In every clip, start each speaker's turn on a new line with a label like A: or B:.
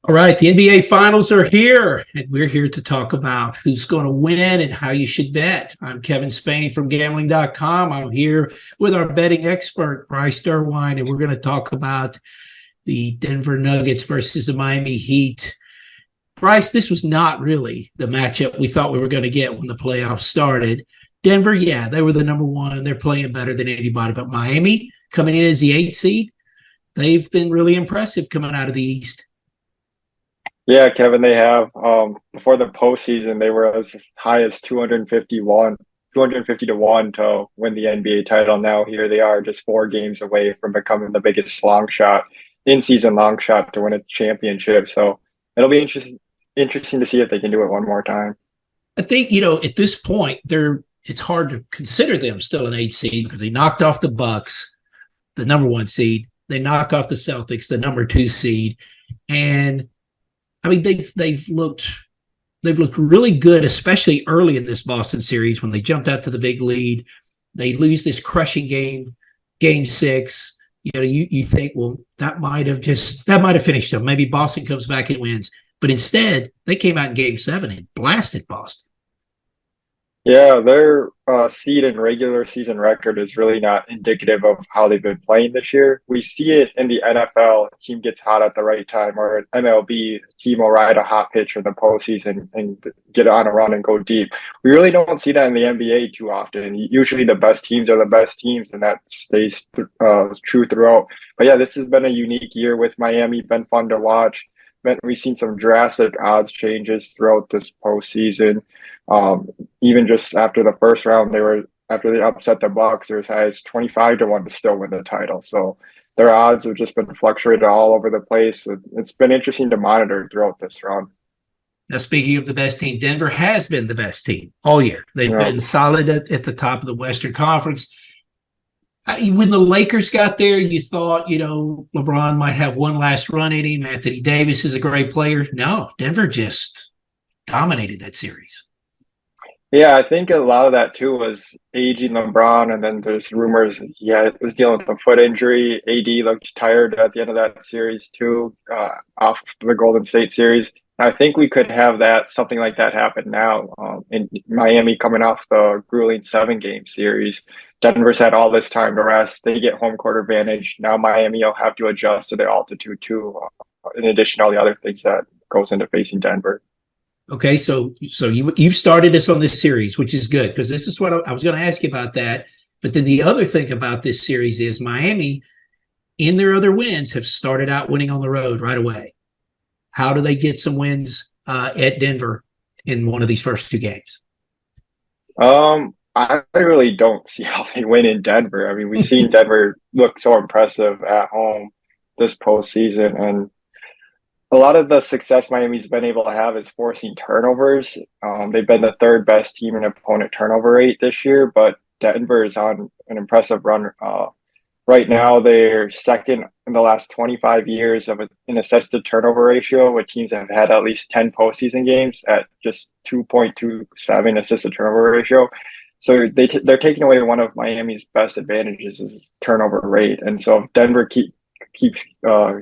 A: All right, the NBA Finals are here, and we're here to talk about who's going to win and how you should bet. I'm Kevin Spain from gambling.com. I'm here with our betting expert, Bryce Durwine, and we're going to talk about the Denver Nuggets versus the Miami Heat. Bryce, this was not really the matchup we thought we were going to get when the playoffs started. Denver, yeah, they were the number one. They're playing better than anybody, but Miami, coming in as the 8th seed, they've been really impressive coming out of the East.
B: Yeah, Kevin, they have. Before the postseason, they were as high as 250 to 1 to win the NBA title. Now here they are, just 4 games away from becoming the biggest in-season long shot to win a championship. So it'll be interesting to see if they can do it one more time.
A: I think, at this point, it's hard to consider them still an 8 seed because they knocked off the Bucks, the number 1 seed. They knocked off the Celtics, the number 2 seed. And I mean, they've looked really good, especially early in this Boston series when they jumped out to the big lead. They lose this crushing game 6. You think, well, that might have finished them. Maybe Boston comes back and wins, but instead they came out in game 7 and blasted Boston.
B: Yeah, their seed and regular season record is really not indicative of how they've been playing this year. We see it in the NFL, team gets hot at the right time, or MLB, team will ride a hot pitch in the postseason and get on a run and go deep. We really don't see that in the NBA too often. Usually the best teams are the best teams, and that stays true throughout. But yeah, this has been a unique year with Miami, been fun to watch. We've seen some drastic odds changes throughout this postseason. Even just after the first round, after they upset the Bucks, they're as high as 25 to 1 to still win the title. So their odds have just been fluctuated all over the place. It's been interesting to monitor throughout this run.
A: Now, speaking of the best team, Denver has been the best team all year. They've been solid at the top of the Western Conference. When the Lakers got there, you thought, LeBron might have one last run at him. Anthony Davis is a great player. No, Denver just dominated that series.
B: Yeah, I think a lot of that too was aging LeBron, and then there's rumors he was dealing with a foot injury. AD looked tired at the end of that series too, off the Golden State series. I think we could have something like that happen now in Miami coming off the grueling 7-game series. Denver's had all this time to rest. They get home court advantage. Now Miami will have to adjust to their altitude too, in addition to all the other things that goes into facing Denver.
A: Okay, so you've started us on this series, which is good, because this is what I was going to ask you about that. But then the other thing about this series is Miami, in their other wins, have started out winning on the road right away. How do they get some wins at Denver in one of these first 2 games?
B: I really don't see how they win in Denver. I mean, we've seen Denver look so impressive at home this postseason, and a lot of the success Miami's been able to have is forcing turnovers. They've been the 3rd best team in opponent turnover rate this year, but Denver is on an impressive run. Right now, they're second in the last 25 years of an assisted turnover ratio, with teams that have had at least 10 postseason games at just 2.27 assisted turnover ratio. So they're taking away one of Miami's best advantages is turnover rate. And so if Denver keeps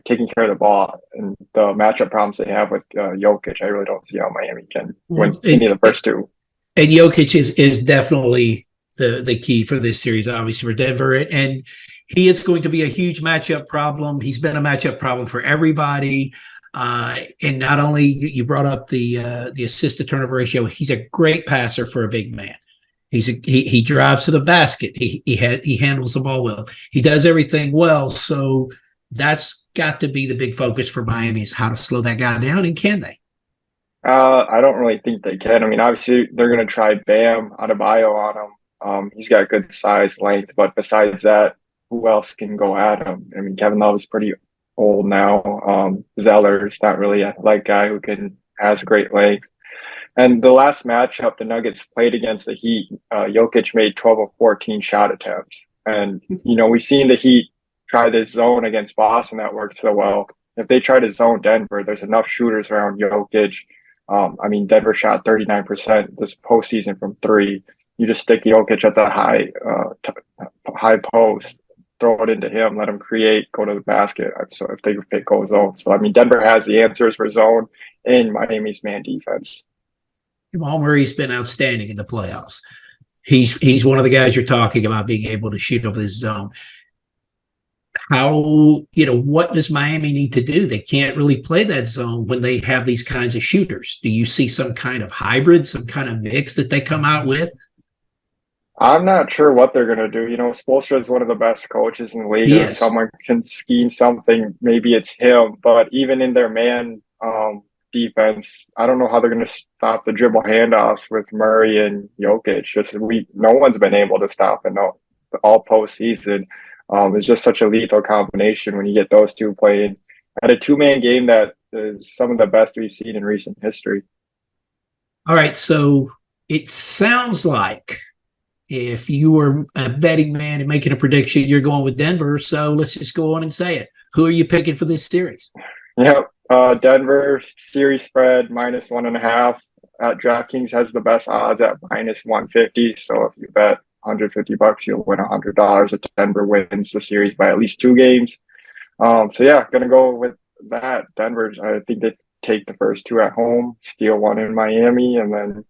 B: taking care of the ball and the matchup problems they have with Jokic, I really don't see how Miami can win any of the first 2.
A: And Jokic is definitely the key for this series, obviously, for Denver. And he is going to be a huge matchup problem. He's been a matchup problem for everybody. And not only you brought up the assist to turnover ratio, he's a great passer for a big man. He drives to the basket. He handles the ball well. He does everything well. So that's got to be the big focus for Miami, is how to slow that guy down, and can they?
B: I don't really think they can. I mean, obviously they're going to try Bam Adebayo on him. He's got good size, length, but besides that, who else can go at him? I mean, Kevin Love is pretty old now. Zeller's not really a guy who has great length. And the last matchup the Nuggets played against the Heat, Jokic made 12 of 14 shot attempts. And, we've seen the Heat try this zone against Boston that worked so well. If they try to zone Denver, there's enough shooters around Jokic. I mean, Denver shot 39% this postseason from 3. You just stick Jokic at the high post. throw it into him, let him create, go to the basket. So if they pick go zone, so I mean, Denver has the answers for zone in Miami's man defense.
A: Jamal Murray's been outstanding in the playoffs. He's one of the guys you're talking about being able to shoot over this zone. How, what does Miami need to do? They can't really play that zone when they have these kinds of shooters. Do you see some kind of hybrid, some kind of mix that they come out with?
B: I'm not sure what they're going to do. Spoelstra is one of the best coaches in the league. If someone can scheme something, maybe it's him. But even in their man defense, I don't know how they're going to stop the dribble handoffs with Murray and Jokic. No one's been able to stop it all postseason. It's just such a lethal combination when you get those two playing at a two-man game that is some of the best we've seen in recent history.
A: All right, so it sounds like if you were a betting man and making a prediction, you're going with Denver. So let's just go on and say it. Who are you picking for this series?
B: Yep. Denver series spread -1.5 at DraftKings has the best odds at -150. So if you bet $150, you'll win $100 if Denver wins the series by at least 2 games. So yeah, gonna go with that. Denver, I think they take the first 2 at home, steal 1 in Miami, and then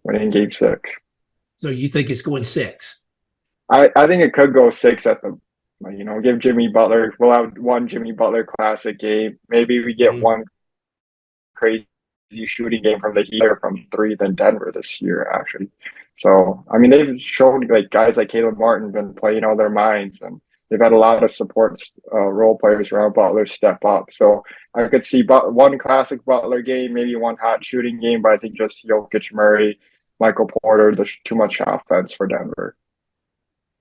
B: winning game 6.
A: So you think it's going 6?
B: I think it could go 6 at the, give Jimmy Butler. We'll have one Jimmy Butler classic game. Maybe we get one crazy shooting game from the Heat or from 3 than Denver this year, actually. So, I mean, they've shown guys like Caleb Martin been playing all their minds, and they've had a lot of support role players around Butler step up. So I could see one classic Butler game, maybe one hot shooting game, but I think just Jokic, Murray, Michael Porter, there's too much offense for Denver.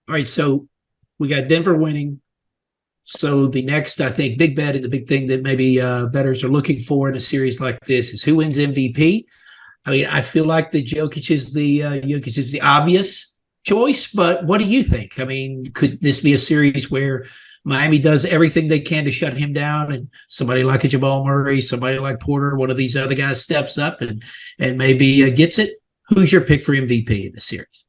A: All right, so we got Denver winning. So the next, I think, big bet and the big thing that maybe bettors are looking for in a series like this is who wins MVP. I mean, I feel like the Jokic is the obvious choice, but what do you think? I mean, could this be a series where Miami does everything they can to shut him down, and somebody like a Jamal Murray, somebody like Porter, one of these other guys steps up and maybe gets it? Who's your pick for MVP in the series?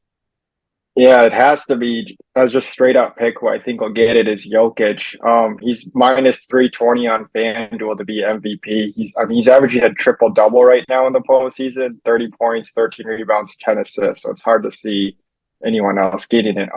B: Yeah, it has to be, as just straight up pick who I think will get it is Jokic. He's -320 on FanDuel to be MVP. He's averaging a triple double right now in the postseason: 30 points, 13 rebounds, 10 assists. So it's hard to see anyone else getting it.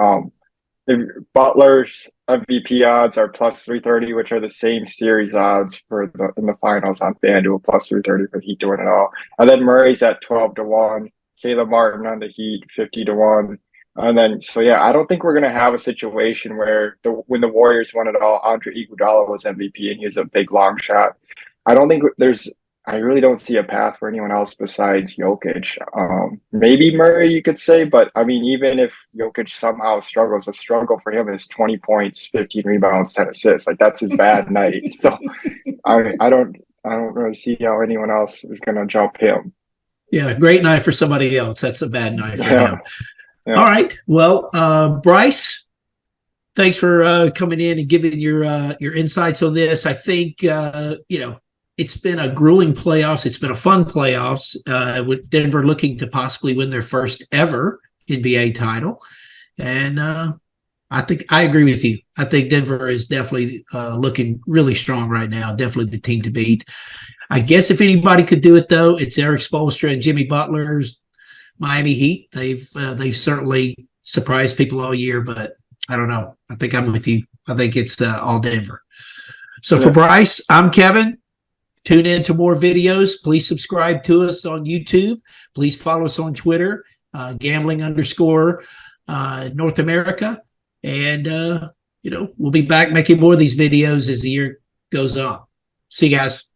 B: Butler's MVP odds are +330, which are the same series odds in the finals on FanDuel, +330 for Heat doing it all. And then Murray's at 12-1. Caleb Martin on the Heat, 50-1. And then, I don't think we're going to have a situation where when the Warriors won it all, Andre Iguodala was MVP and he was a big long shot. I really don't see a path for anyone else besides Jokic. Maybe Murray, you could say, but I mean, even if Jokic somehow struggles, the struggle for him is 20 points, 15 rebounds, 10 assists. That's his bad night. So I don't really see how anyone else is going to jump him.
A: Yeah, great night for somebody else. That's a bad night for him. Yeah. All right. Well, Bryce, thanks for coming in and giving your insights on this. I think it's been a grueling playoffs. It's been a fun playoffs with Denver looking to possibly win their first ever NBA title, and I think I agree with you. I think Denver is definitely looking really strong right now. Definitely the team to beat. I guess if anybody could do it, though, it's Erik Spoelstra and Jimmy Butler's Miami Heat. They've certainly surprised people all year, but I don't know. I think I'm with you. I think it's all Denver. So for Bryce, I'm Kevin. Tune in to more videos. Please subscribe to us on YouTube. Please follow us on Twitter, gambling_North America. And, we'll be back making more of these videos as the year goes on. See you guys.